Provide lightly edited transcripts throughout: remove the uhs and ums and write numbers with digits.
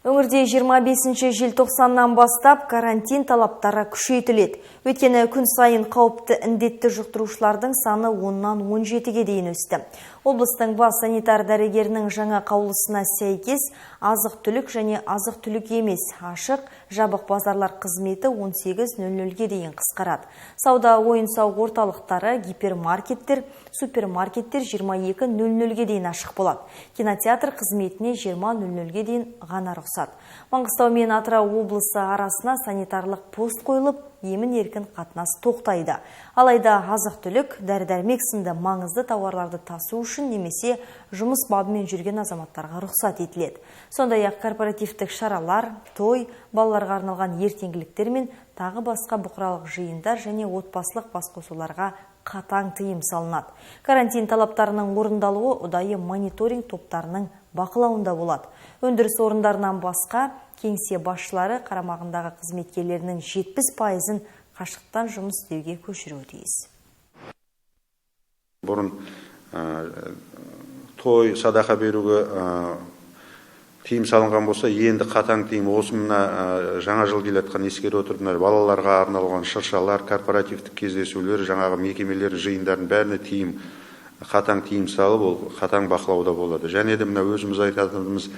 Өңірде 25 желтоқсаннан бастап карантин талаптары күшейтіледі. Өйткені күн сайын қауіпті індетті жұқтырушылардың саны 10-нан 17-ге дейін өсті. Облыстың бас санитар дәрігерінің жаңа қаулысына сәйкес азық-түлік және азық-түлік емес ашық, жабық базарлар қызметі 18:00-ге дейін қысқарады. Сауда ойын-сауық орталықтары, гипермаркеттер, супермаркеттер 22:00-ге дейін ашық болады. Кинотеатр қызметіне 20:00-ге дейін ғана рұқсат. Маңғыстау мен Атырау облысы арасына санитарлық пост қойылып, емін-еркін қатынас тоқтайды. Алайда азық-түлік, дәрі-дәрмек сынды маңызды тауарларды тасу үшін немесе жұмыс бабымен жүрген азаматтарға рұқсат етіледі. Сондай-ақ корпоративтік шаралар, той, балаларға арналған ертеңгіліктер мен тағы басқа бұқаралық жиындар және отбасылық басқосуларға қатаң тыйым салынады. Карантин талаптарының орындалуы ұдайы мониторинг топтарының бақылауында болады. Өндіріс орындарынан басқа кеңсе басшылары қарамағындағы қызметкерлерінің 70%-ін қашықтан жұмыс істеуге көшіруі тиіс. Бұрын той, садақа беруге тыйым салынған болса, енді қатаң тыйым осы мына жаңа жыл келатқан ескере отырып, балаларға арналған шыршалар, корпоративтік кездесулер, жаңағы мекемелер жиындардың бәріне тыйым, қатаң тыйым салып, ол қатаң бақылауда болады. Және де мына өзіміз айтатынымыз,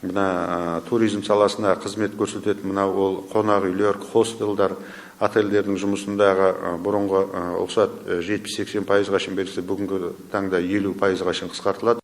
мына туризм саласына қызмет көрсететін мына ол қонақ үйлер, хостелдар, отельдердің жұмысындағы бұрынғы ұқсат 70-80%-ға шейін берілсе, бүгінгі таңда 50%-ға шейін қысқартылады.